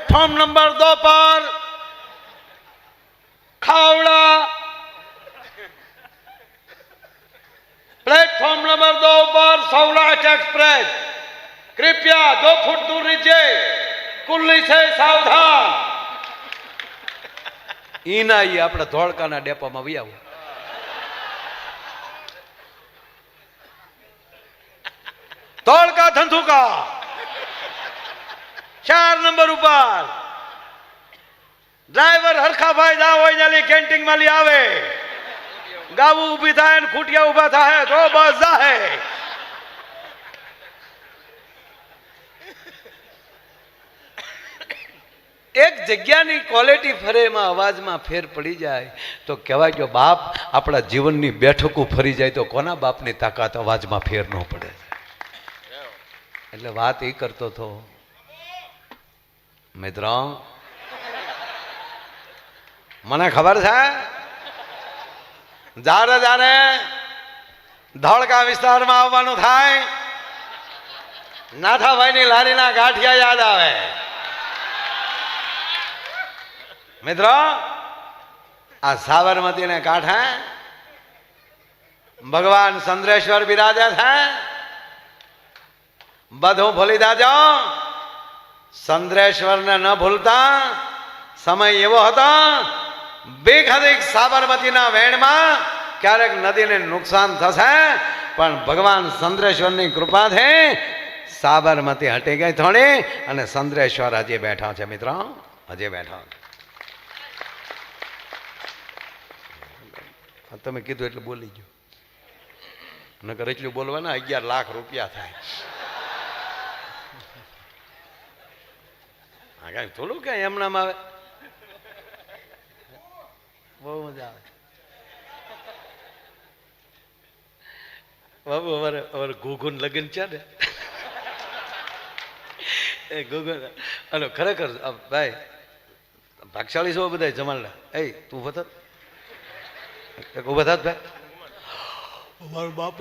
Platform number 2 पर Khavda, platform number 2 पर Saurashtra express, कृपया 2 फुट दूर नीचे, कुल्ली से सावधान। ईना ये अपना धोळकाना डेपो में वी आवो। धोळका धंधुका 4 नंबर ऊपर ड्राइवर हरखा भाई जाओ कैंटीन में आवे, गावू उभी थाय ने खूटिया उभा थाय तो बस जाए। एक जग्या नी क्वॉलिटी फरे में अवाज में फेर पड़ी जाए तो कहवाय जो बाप अपना जीवन नी बैठकू फरी जाए तो कोना बाप नी ताकत अवाज में फेर न पड़े। એટલે વાત એ કરતો હતો મિત્રો, મને ખબર છે જારે જારે ધોળકા વિસ્તારમાં આવવાનું થાય નાથાભાઈની લારીના ગાંઠિયા યાદ આવે। મિત્રો આ સાબરમતીને કાંઠે ભગવાન ચંદ્રેશ્વર બિરાજે છે। બધું ભૂલી જાજો, ચંદ્રેશ્વર ને ન ભૂલતા। સમય એવો હતો બેખદીક સાબરમતીના વેણમાં ક્યારેક નદીને નુકસાન થશે પણ ભગવાન ચંદ્રેશ્વરની કૃપાથી સાબરમતી હટી ગઈ થોડી અને ચંદ્રેશ્વર હજી બેઠા છે મિત્રો, હજી બેઠા। તમે કીધું એટલે બોલી ગયો, નકર એટલું બોલવાના 11 લાખ રૂપિયા થાય। કઈ થોડું કઈ એમનામ આવે, બહુ મજા આવે। બાબુ અમારે ઘુઘુન લગ્ન છે ને એ ઘુઘુન અને ખરેખર ભાઈ ભાગશાળી છો બધા જમાલના। એ તું ઉભા થાત, ઉભા થાત ભાઈ, અમારો બાપ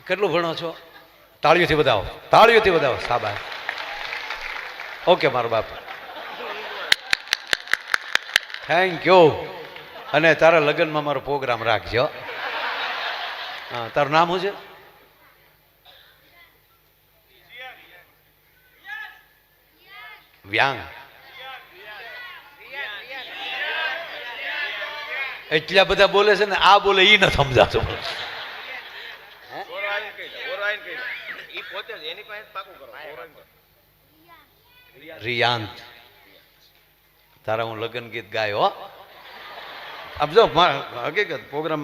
કેટલું ભણો છો? તાળીઓથી બતાવો, તાળીઓથી બતાવો સાબાસ। ઓકે મારો બાપ, થેન્ક યુ। અને તારા લગ્નમાં મારો પ્રોગ્રામ રાખજો। હા, તારું નામ શું છે? વ્યાંગ। એટલા બધા બોલે છે ને, આ બોલે ઈ ન સમજાતું। રિયાંત, તારા હું લગ્ન ગીત ગાયો। આપ જો હકીકત પ્રોગ્રામ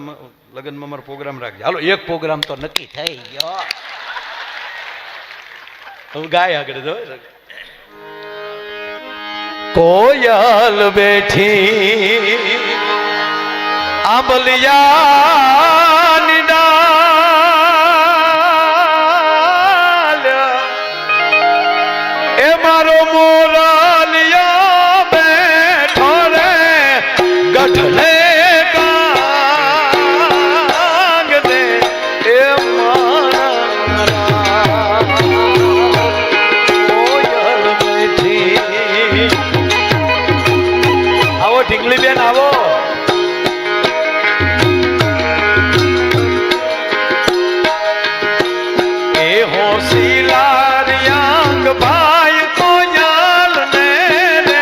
લગ્નમાં મારો પ્રોગ્રામ રાખજો। હાલો એક પ્રોગ્રામ તો નક્કી થઈ ગયો, હું ગાય આગળ જો। કોયલ બેઠી આંબલિયા નિડાલ, એ મારો મોરાલિયા બેઠો રે ગઢલે કાંગ દે, એ મારા કોયલ બેઠી। આવો ઢીંગલી બેન આવો। હોશિયાર યાંગ ભાઈ કોયલ ને રે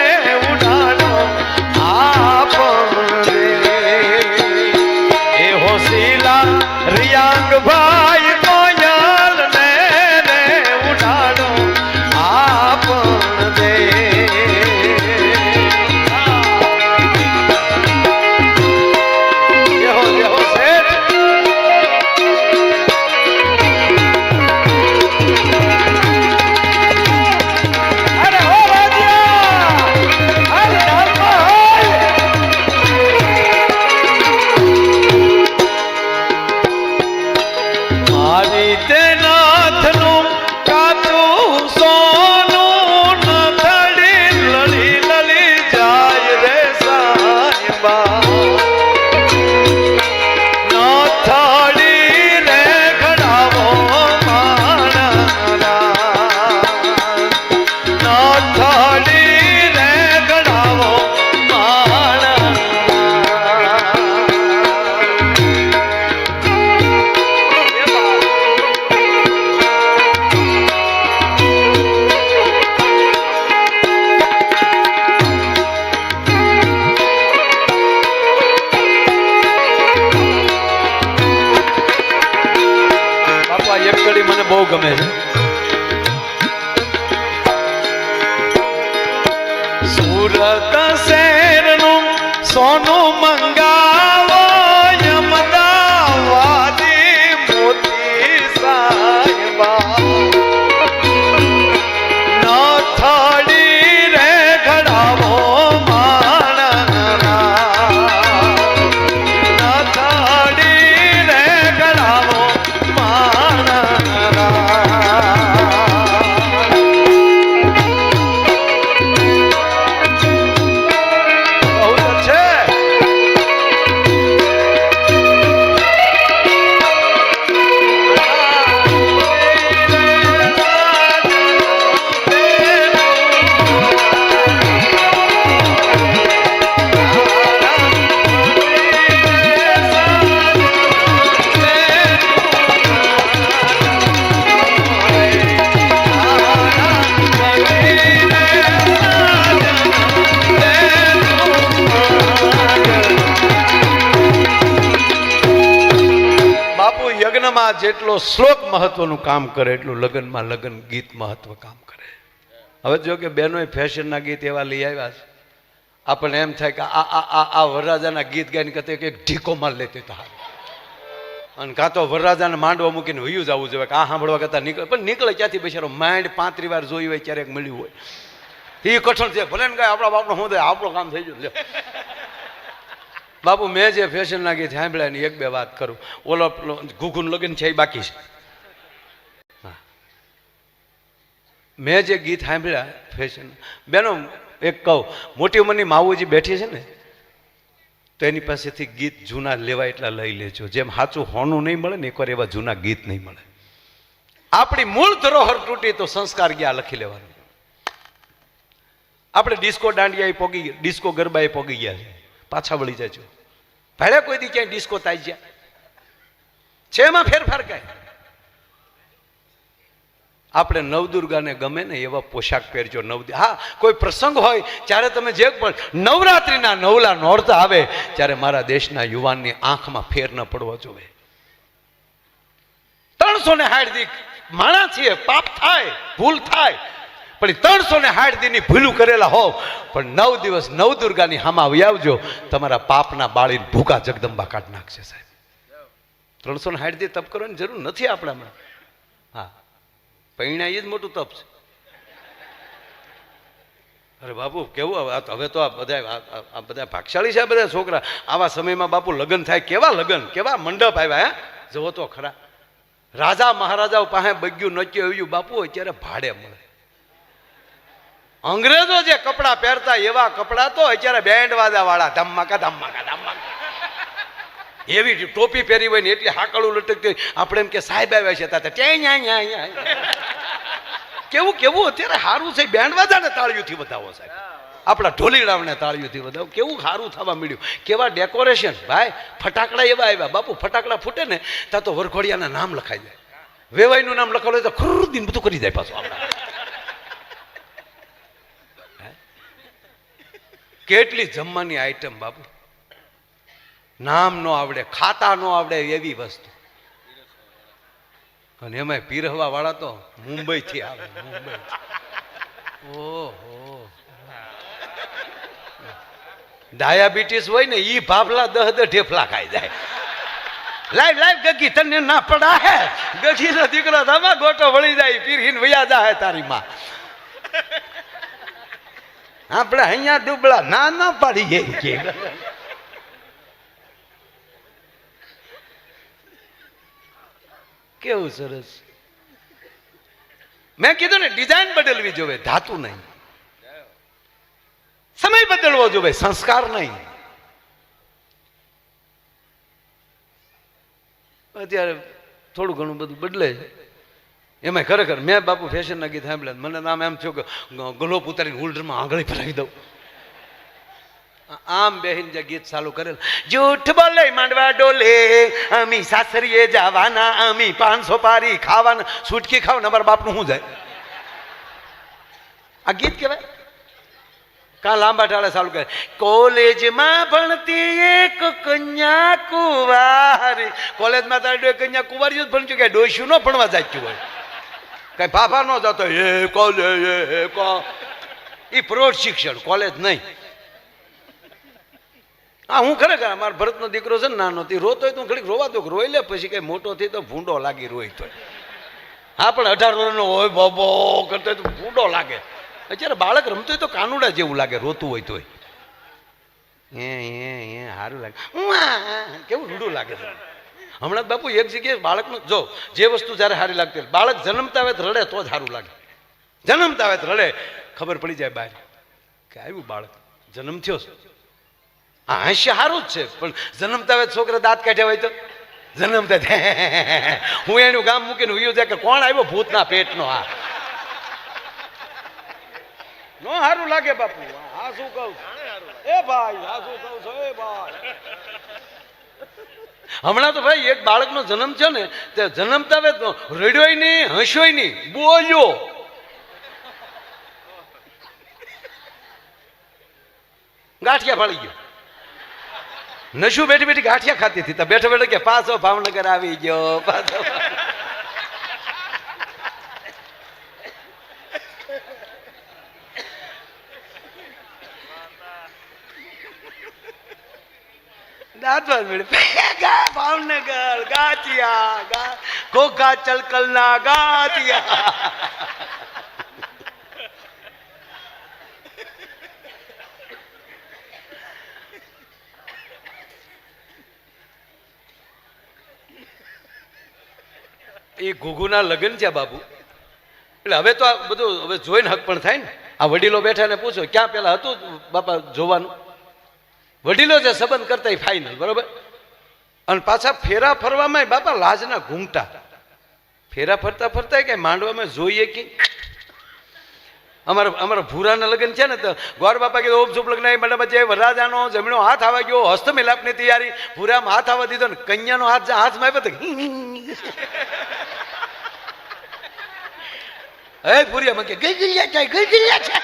સુરત શહેરનું સોનું મંગાવો અમદાવાદી મોતી સાહેબા નથડી રે ઘડાવો જેટલો શ્લોક મહત્વનું કામ કરે એટલું લગ્નમાં લગ્ન ગીત મહત્વ કામ કરે. હવે જો કે બહેનોએ ફેશનના ગીત એવા લઈ આવ્યા છે, આપણને એમ થાય કે આ વરરાજાના ગીત ગાઈને કહેते કે એક ઢીકો માર લેતી તો હાલ, અને કાં તો વરરાજાને માંડવા મૂકીને વયું જવું જોઈએ કે આ સાંભળવા કરતા નીકળે, પણ નીકળે ક્યાંથી બિચારો માઇન્ડ 35 વાર જોયું હોય ક્યારેક મળ્યું હોય એ કઠણ છે. ભલે ને કાંઈ આપણા બાપનો શું થાય, આપણું કામ થઈ ગયું. બાપુ મેં જે ફેશનના ગીત સાંભળ્યા ની એક બે વાત કરું. ઓલો ઘૂઘુન લગન છે એ બાકી છે. મેં જે ગીત સાંભળ્યા ફેશન બેનો એક કહું, મોટી ઉંમરની માવુજી બેઠી છે ને તો એની પાસેથી ગીત જૂના લેવા એટલા લઈ લેજો. જેમ સાચું હોનું નહીં મળે ને એકવાર એવા જૂના ગીત નહીં મળે. આપણી મૂળ ધરોહર તૂટી તો સંસ્કાર ગયા લખી લેવાનું. આપણે ડિસ્કો દાંડિયા પોગી ગયા, ડિસ્કો ગરબાએ પોગી ગયા છે, પાછા વળી જાય. ભલે કોઈ દી ક્યાંય ડિસ્કો થાય છે એમાં ફેરફાર કાંઈ. આપણે નવદુર્ગાને ગમે ને એવા પોશાક પહેરજો. હા, કોઈ પ્રસંગ હોય ત્યારે તમે જે પણ નવરાત્રિના નવલા નોરતા આવે ત્યારે મારા દેશના યુવાનની આંખમાં ફેર ન પડવો જોઈએ. 360 દી માણા છીએ, પાપ થાય, ભૂલ થાય, પણ 360 દીની ભૂલું કરેલા હોવ પણ 9 દિવસ નવદુર્ગાની હામાં આવી આવજો, તમારા પાપના બાળીને ભૂકા જગદંબા કાઢ નાખશે સાહેબ. 360 દી તપ કરવાની જરૂર નથી આપણામાં. હા, પૈણા એ જ મોટું તપ છે. અરે બાપુ કેવું હવે તો આ બધા ભાગશાળી છે. આ બધા છોકરા આવા સમયમાં બાપુ લગ્ન થાય, કેવા લગ્ન, કેવા મંડપ આવ્યા. જવો તો ખરા, રાજા મહારાજાઓ પાસે બગ્યું નચ્યું આવ્યું બાપુ અત્યારે ભાડે મળે. અંગ્રેજો જે કપડા પહેરતા એવા કપડા તો અત્યારે બેન્ડ વાજા વાળા ધમાકા ધમાકા ધમાકા એવી ટોપી પહેરી હોય ને એટલી હાકડું લટકતી હોય. આપણે એમ કે સાહેબ આવ્યા છે ત્યાં કેવું કેવું અત્યારે સારું છે. બેન્ડ વાજાને તાળીઓથી વધાવો સાહેબ, આપણા ઢોલીડાઓને તાળીઓથી વધાવો. કેવું સારું થવા મળ્યું, કેવા ડેકોરેશન ભાઈ. ફટાકડા એવા આવ્યા બાપુ, ફટાકડા ફૂટે ને ત્યાં તો વરઘોડિયાના નામ લખાઈ જાય. વેવાઈનું નામ લખાવું હોય તો ખુરદીન બધું કરી જાય પાછું. આપણા કેટલી જમવાની આઈટમ બાપુ, નામ નો આવડે, ખાતા નો આવડે એવી વસ્તુ. અને એમાં પીરહવા વાળા તો મુંબઈ થી આવે. મુંબઈ, ઓહો, ડાયાબિટીસ હોય ને ઈ ભાભલા 10 ઢેફલા ખાઈ જાય. લાઈવ લાઈવ ગગી તને ના પડા હે, ગગી નો દીકરો ધમા ગોટો વળી જાય, પીરહીન વયા જાય તારી માં. આપણે અહીંયા ડૂબળા ના પાડી જાય. કેવું સરસ. મેં કીધું ને ડિઝાઇન બદલવી જોઈએ, ધાતુ નહીં. સમય બદલવો જોઈએ, સંસ્કાર નહીં. અત્યારે થોડું ઘણું બધું બદલે છે. એમાં ખરેખર મેં બાપુ ફેશનના ગીત સાંભળ્યા, મને નામ એમ થયું કે ગલોપ ઉતારીને હોલ્ડરમાં આંગળી ભરાવી દઉં. આમ બેહીન જે ગીત ચાલુ કરેલ, જૂઠ બોલે માંડવા ડોલે, અમી સાસરીએ જવાના, અમી 500 પારી ખાવાના, છૂટકી ખાવ ને અમારા બાપનું શું જાય. આ ગીત કહેવાય. કાં લાંબા ટાળે ચાલુ કરે, કોલેજમાં ભણતી એક કન્યા કુંવારી. કોલેજમાં તારી કન્યા કુંવારી જ ભણતી, કે ડોસ્યું ન ભણવા જાય હોય, કઈ ફાફા ન જતો. એ પ્રૌઢ શિક્ષણ, કોલેજ નહીં. હા, હું ખરેખર મારા ભરતનો દીકરો છે ને નાનો, તે રોતો હોય તો ઘડીક રોવા દો, રોઈ લે, પછી કઈ મોટો થઈ તો ભૂંડો લાગી રોય તો. હા, પણ 18 વર્ષનો હોય બાબો કરતો હોય તો ભૂંડો લાગે. અત્યારે બાળક રમતું હોય તો કાનુડા જેવું લાગે, રોતું હોય તોય સારું લાગે, કેવું રૂડું લાગે છે. હમણાં બાપુ એક જગ્યાએ બાળકનું જો જે વસ્તુ જ્યારે સારી લાગતી હોય, બાળક જન્મતા આવે તો રડે તો જ સારું લાગે. જન્મતા આવે તો રડે, ખબર પડી જાય બહાર કે આવ્યું બાળક, જન્મ થયો છે. હા, હાસ્ય સારું જ છે, પણ જન્મતા આવે છોકરા દાંત કાઢ્યા હોય તો જન્મતા હું એનું ગામ મૂકીને ઉયો જાય કે કોણ આવ્યો ભૂતના પેટનો. હા, નો સારું લાગે બાપુ. હા, શું કહું એ ભાઈ, હા શું કહું છો એ ભાઈ. હમણાં તો ભાઈ એક બાળકનો જન્મ છે ને, તે જન્મતા આવે તો રડ્યોય નહીં, હસ્યોય નહીં, બોલ્યો. ગાંઠિયા ફાળી ગયો. નશું બેઠી બેઠી ગાંઠિયા ખાતી હતી, તો બેઠો બેઠો કે પાછો ભાવનગર આવી ગયો, પાછો. ભાવનગર ગાંઠિયા, ઘોઘા ચલકલના ગાંઠિયા. એ ઘુઘુના લગ્ન છે બાબુ. એટલે હવે તો આ બધું હવે જોઈને હક પણ થાય ને. આ વડીલો બેઠા ને પૂછો ક્યાં પેલા હતું બાપા જોવાનું. વડીલો જે સંબંધ કરતા એ ફાઇનલ, બરોબર. અને પાછા ફેરા ફરવામાં બાપા લાજના ઘૂંઘટા. ફેરા ફરતા ફરતા કઈ માંડવામાં જોઈએ કે અમારા ભૂરાના લગ્ન છે ને, તો ગોર બાપા કીધું ઓમ શુભ લગ્ન મંડપમાં જે વરરાજાનો જમણો હાથ આવવા ગયો, હસ્તમિલાપની તૈયારી, ભૂરામાં હાથ આવવા દીધો ને કન્યાનો હાથ હાથમાં આવ્યો તો હે ભૂરિયામાં કે ગઈ છે, ગઈ છે.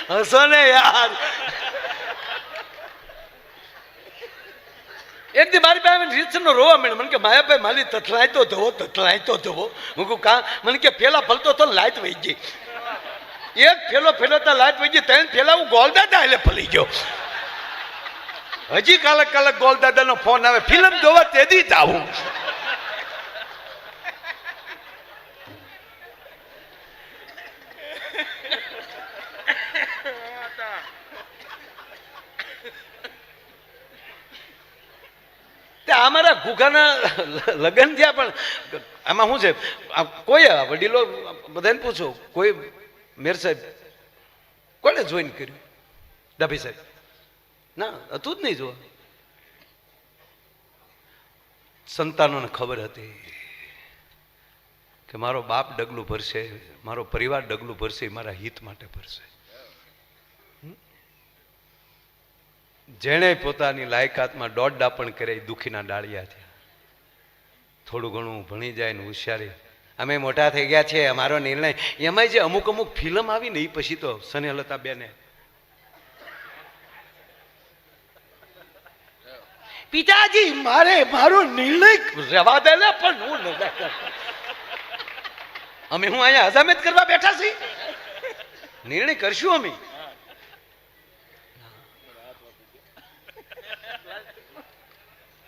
હસો ને યાર. એક દી મારી પાસે રીતસરનો રોવા મળ્યો. મને કે માયાભાઈ મારી તથલાય તો ધોવો. હું કહું કા? મને કે ફેલા ફલતો તો લાઈટ વહી ગઈ. એક ફેલો લાઈટ વહી ગઈ, 3 ફેલા હું ગોલદાદા એટલે ફલી ગયો. હજી કાલક ગોલદાદાનો ફોન આવે, ફિલ્મ જોવા તેદી જ આવું. અમારા ઘુઘાના લગ્ન થયા, પણ આમાં શું છે, કોઈ વડીલો બધાને પૂછો, કોઈ મેર સાહેબ કોને જોઈન કર્યું? ડાભી સાહેબ ના હતું જ નહીં. જોવા સંતાનોને ખબર હતી કે મારો બાપ ડગલું ભરશે, મારો પરિવાર ડગલું ભરશે, મારા હિત માટે ભરશે. જેણે પોતાની લાયકાતમાં દોઢ ડાપણ કરે એ દુઃખીના ડાળિયા થયા. થોડું ઘણું ભણી જાય ને હોશિયારી, અમે મોટા થઈ ગયા છે, અમારો નિર્ણય. એમાં જે અમુક ફિલ્મ આવી ને એ પછી તો સ્નેહલતા બેને પિતાજી મારો નિર્ણય રવા દે ને, પણ હું અમે હું અહીંયા હજામત કરવા બેઠા છીએ, નિર્ણય કરશું અમે.